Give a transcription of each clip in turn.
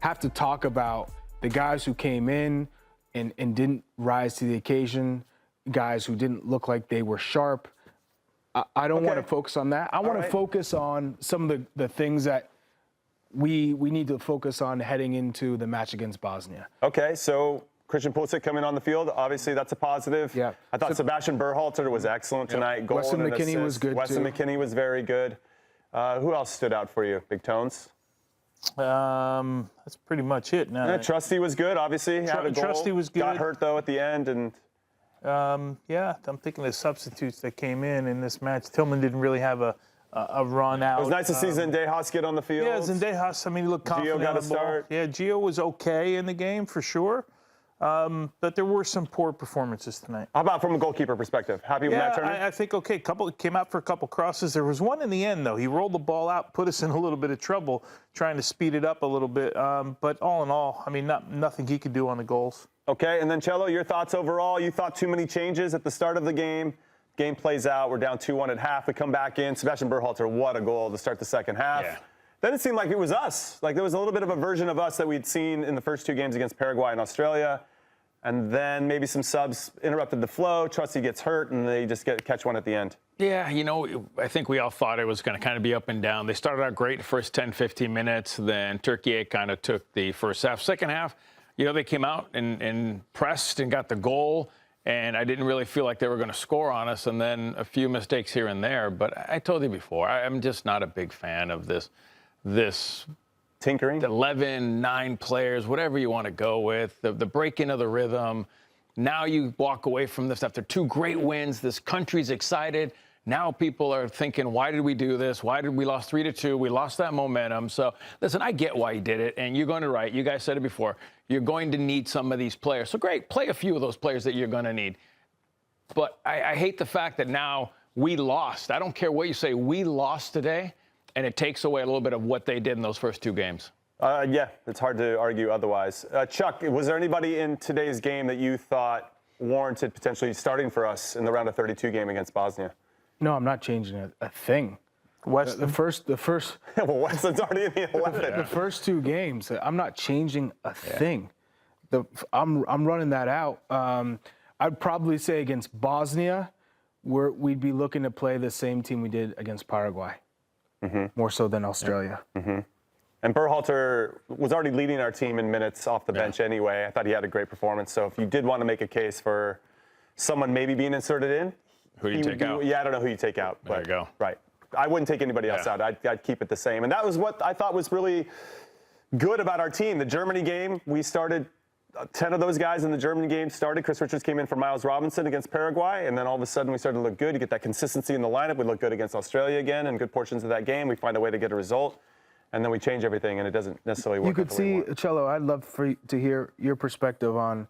have to talk about the guys who came in and didn't rise to the occasion, guys who didn't look like they were sharp. I don't want to focus on that. I want to focus on some of the things that we need to focus on heading into the match against Bosnia. Okay, so Christian Pulisic coming on the field, obviously that's a positive. Yeah. I thought Sebastian Berhalter was excellent tonight. Goal Weston and an McKennie assist. was good Weston too. McKennie was very good. Who else stood out for you, Big Tones? That's pretty much it. Now, Trusty was good, obviously. He had a goal. Trusty was good. Got hurt, though, at the end. And yeah, I'm thinking of the substitutes that came in this match. Tillman didn't really have a run out. It was nice to see Zendejas get on the field. Yeah, Zendejas, I mean, he looked confident. Gio got on a the ball. start. Yeah, Gio was okay in the game for sure. But there were some poor performances tonight. How about from a goalkeeper perspective? Happy with Matt Turner? I think okay. Came out for a couple crosses. There was one in the end though. He rolled the ball out, put us in a little bit of trouble, trying to speed it up a little bit. But all in all, I mean, nothing he could do on the goals. Okay, and then Cello, your thoughts overall? You thought too many changes at the start of the game. Game plays out. We're down 2-1 at half. We come back in. Sebastian Berhalter, what a goal to start the second half. Yeah. Then it seemed like it was us. Like there was a little bit of a version of us that we'd seen in the first two games against Paraguay and Australia. And then maybe some subs interrupted the flow. Trusty gets hurt, and they just catch one at the end. Yeah, you know, I think we all thought it was going to kind of be up and down. They started out great the first 10, 15 minutes. Then Türkiye kind of took the first half. Second half, you know, they came out and pressed and got the goal. And I didn't really feel like they were going to score on us. And then a few mistakes here and there. But I told you before, I'm just not a big fan of this tinkering, 11, 9 players, whatever you want to go with, the breaking of the rhythm. Now you walk away from this after 2 great wins. This country's excited. Now people are thinking, why did we do this? Why did we lost 3-2? We lost that momentum. So listen, I get why you did it, and you're going to right. You guys said it before. You're going to need some of these players. So great, play a few of those players that you're going to need. But I hate the fact that now we lost. I don't care what you say. We lost today. And it takes away a little bit of what they did in those first 2 games. Yeah, it's hard to argue otherwise. Chuck, was there anybody in today's game that you thought warranted potentially starting for us in the round of 32 game against Bosnia? No, I'm not changing a thing. Weston? The first. Well, Weston's already in the 11. The first 2 games, I'm not changing a thing. I'm running that out. I'd probably say against Bosnia, we'd be looking to play the same team we did against Paraguay. More so than Australia. And Berhalter was already leading our team in minutes off the bench anyway. I thought he had a great performance. So if you did want to make a case for someone maybe being inserted in, who do you take out? Yeah, I don't know who you take out. There you go. Right. I wouldn't take anybody else out. I'd keep it the same. And that was what I thought was really good about our team. The Germany game, we started 10 of those guys in the Germany game started. Chris Richards came in for Miles Robinson against Paraguay, and then all of a sudden we started to look good. You get that consistency in the lineup. We look good against Australia again in good portions of that game. We find a way to get a result, and then we change everything, and it doesn't necessarily work. You could see, Cello, I'd love to hear your perspective on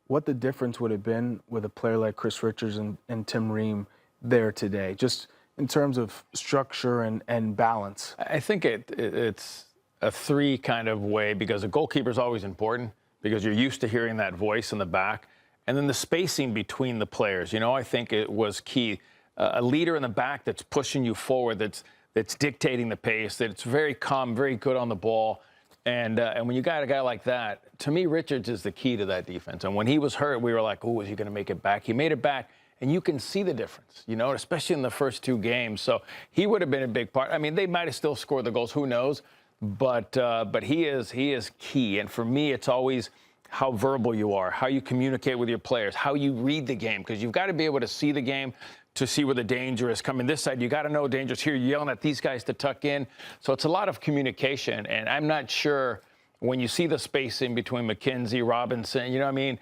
what the difference would have been with a player like Chris Richards and Tim Ream there today, just in terms of structure and balance. I think it's a 3 kind of way, because a goalkeeper is always important, because you're used to hearing that voice in the back. And then the spacing between the players, you know, I think it was key. A leader in the back that's pushing you forward, that's dictating the pace, that's very calm, very good on the ball. And when you got a guy like that, to me, Richards is the key to that defense. And when he was hurt, we were like, oh, is he going to make it back? He made it back. And you can see the difference, you know, especially in the first 2 games. So he would have been a big part. I mean, they might have still scored the goals. Who knows? But he is key. And for me, it's always how verbal you are, how you communicate with your players, how you read the game, because you've got to be able to see the game to see where the danger is coming this side. You got to know danger's here. You're yelling at these guys to tuck in. So it's a lot of communication. And I'm not sure when you see the spacing between McKenzie, Robinson, you know what I mean?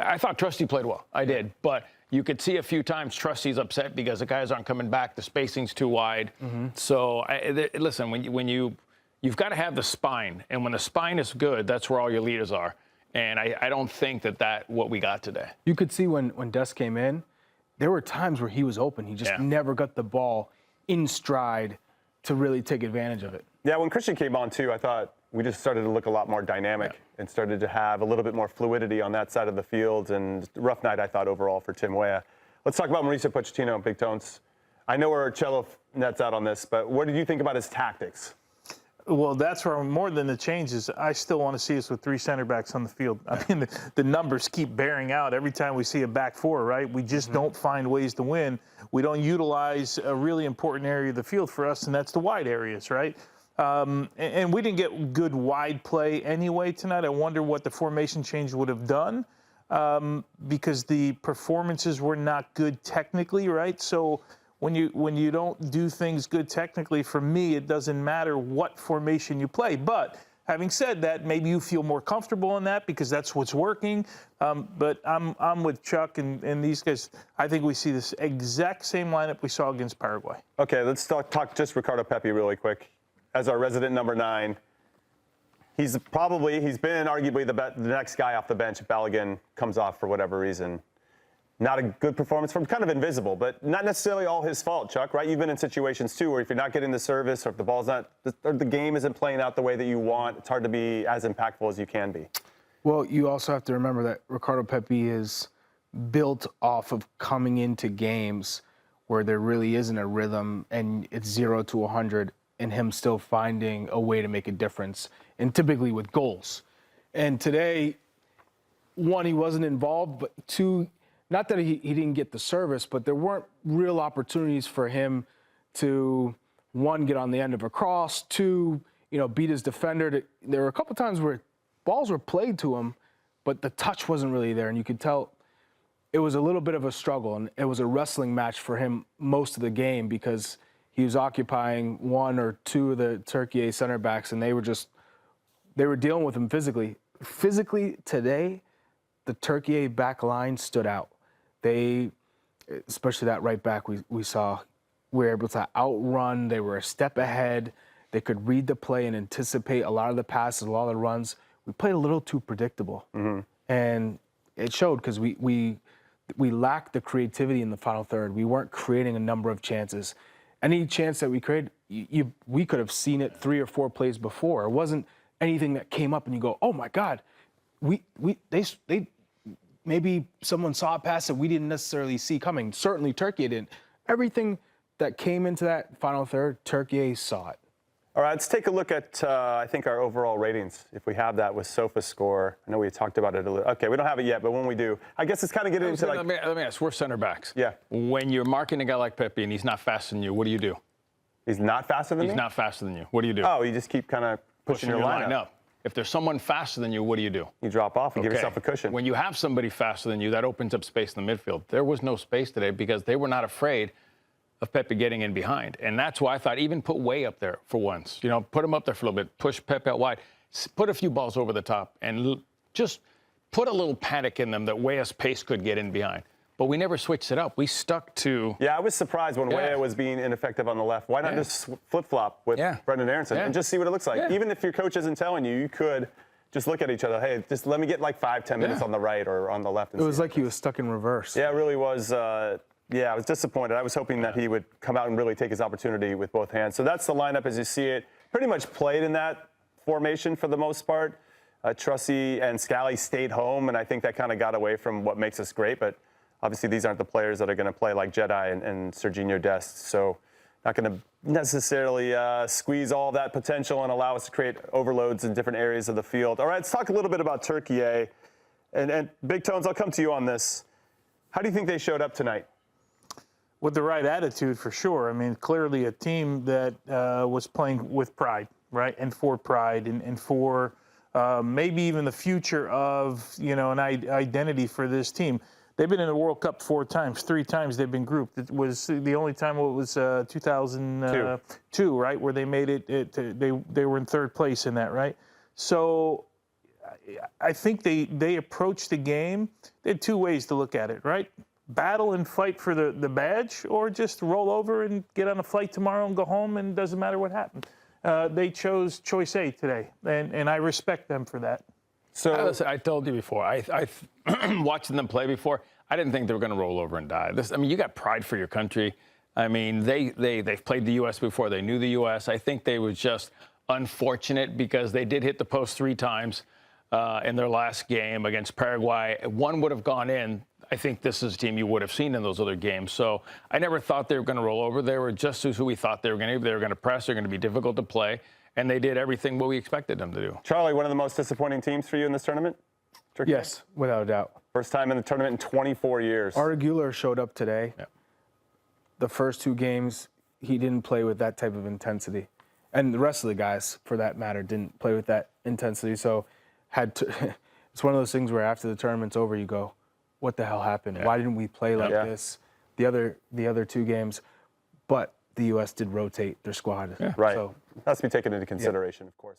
I thought Trusty played well. I did. But you could see a few times Trusty's upset because the guys aren't coming back. The spacing's too wide. So listen, when you've got to have the spine. And when the spine is good, that's where all your leaders are. And I don't think that what we got today. You could see when Des came in, there were times where he was open. He just never got the ball in stride to really take advantage of it. Yeah, when Christian came on, too, I thought we just started to look a lot more dynamic and started to have a little bit more fluidity on that side of the field. And rough night, I thought, overall for Tim Weah. Let's talk about Mauricio Pochettino and Big Tones. I know where Cello nets out on this, but what did you think about his tactics? Well, that's where more than the changes. I still want to see us with 3 center backs on the field. I mean, the numbers keep bearing out every time we see a back 4, right? We just don't find ways to win. We don't utilize a really important area of the field for us, and that's the wide areas, right? And we didn't get good wide play anyway tonight. I wonder what the formation change would have done, because the performances were not good technically, right? So when you don't do things good technically, for me, it doesn't matter what formation you play. But having said that, maybe you feel more comfortable in that because that's what's working. But I'm with Chuck and these guys. I think we see this exact same lineup we saw against Paraguay. Okay, let's talk just Ricardo Pepi really quick. As our resident number 9, he's been arguably the next guy off the bench if Balogun comes off for whatever reason. Not a good performance from kind of invisible, but not necessarily all his fault, Chuck, right? You've been in situations too where if you're not getting the service or if the ball's not, or the game isn't playing out the way that you want, it's hard to be as impactful as you can be. Well, you also have to remember that Ricardo Pepi is built off of coming into games where there really isn't a rhythm and it's 0 to 100 and him still finding a way to make a difference, and typically with goals. And today, 1, he wasn't involved, but 2, not that he didn't get the service, but there weren't real opportunities for him to, 1, get on the end of a cross, 2, beat his defender. There were a couple times where balls were played to him, but the touch wasn't really there, and you could tell it was a little bit of a struggle, and it was a wrestling match for him most of the game because he was occupying 1 or 2 of the Türkiye center backs, and they were dealing with him physically. Physically today, the Türkiye back line stood out. They, especially that right back we saw, were able to outrun. They were a step ahead. They could read the play and anticipate a lot of the passes, a lot of the runs. We played a little too predictable, and it showed because we lacked the creativity in the final third. We weren't creating a number of chances. Any chance that we created, we could have seen it 3 or 4 plays before. It wasn't anything that came up and you go, oh my God, they maybe someone saw a pass that we didn't necessarily see coming. Certainly Türkiye didn't. Everything that came into that final third, Türkiye saw it. All right, let's take a look at, I think, our overall ratings, if we have that with SofaScore. I know we talked about it a little. Okay, we don't have it yet, but when we do, I guess it's kind of getting into like... Let me ask, we're center backs. Yeah. When you're marking a guy like Pepi and he's not faster than you, what do you do? He's not faster than me? He's not faster than you. What do you do? Oh, you just keep kind of pushing your line up. If there's someone faster than you, what do you do? You drop off and give yourself a cushion. When you have somebody faster than you, that opens up space in the midfield. There was no space today because they were not afraid of Pepi getting in behind. And that's why I thought even put Weah up there for once. Put him up there for a little bit, push Pepi out wide, put a few balls over the top, and just put a little panic in them that Weah's pace could get in behind. But we never switched it up. We stuck to... Yeah, I was surprised when Weah was being ineffective on the left. Why not just flip-flop with Brendan Aronson and just see what it looks like? Even if your coach isn't telling you, you could just look at each other. Hey, just let me get like 5-10 minutes on the right or on the left. It was like he was stuck in reverse. Yeah, it really was. I was disappointed. I was hoping that he would come out and really take his opportunity with both hands. So that's the lineup as you see it. Pretty much played in that formation for the most part. Trusty and Scally stayed home, and I think that kind of got away from what makes us great. But obviously these aren't the players that are going to play like Jedi and Serginho Dest. So not going to necessarily squeeze all that potential and allow us to create overloads in different areas of the field. All right, let's talk a little bit about Türkiye. And Big Tones, I'll come to you on this. How do you think they showed up tonight? With the right attitude, for sure. I mean, clearly a team that was playing with pride, right, and for pride, and for maybe even the future of, an identity for this team. They've been in the World Cup 4 times. 3 times they've been grouped. It was the only time it was 2002, right, where they made it. They were in 3rd place in that, right? So I think they approached the game. They had 2 ways to look at it, right? Battle and fight for the badge, or just roll over and get on a flight tomorrow and go home, and it doesn't matter what happened. They chose choice A today, and I respect them for that. So I told you before, I watching them play before, I didn't think they were going to roll over and die. You got pride for your country. I mean, they've played the U.S. before. They knew the U.S. I think they were just unfortunate because they did hit the post 3 times in their last game against Paraguay. 1 would have gone in. I think this is a team you would have seen in those other games. So I never thought they were going to roll over. They were just who we thought they were going to be. They were going to press. They're going to be difficult to play. and they did everything what we expected them to do. Charlie, one of the most disappointing teams for you in this tournament? Turkey? Yes, without a doubt. First time in the tournament in 24 years. Arda Güler showed up today. Yeah. The first 2 games, he didn't play with that type of intensity. And the rest of the guys, for that matter, didn't play with that intensity. So it's one of those things where after the tournament's over, you go, what the hell happened? Yeah. Why didn't we play like Yeah. this the other 2 games? But the U.S. did rotate their squad. Right. So, Has to be taken into consideration, of course.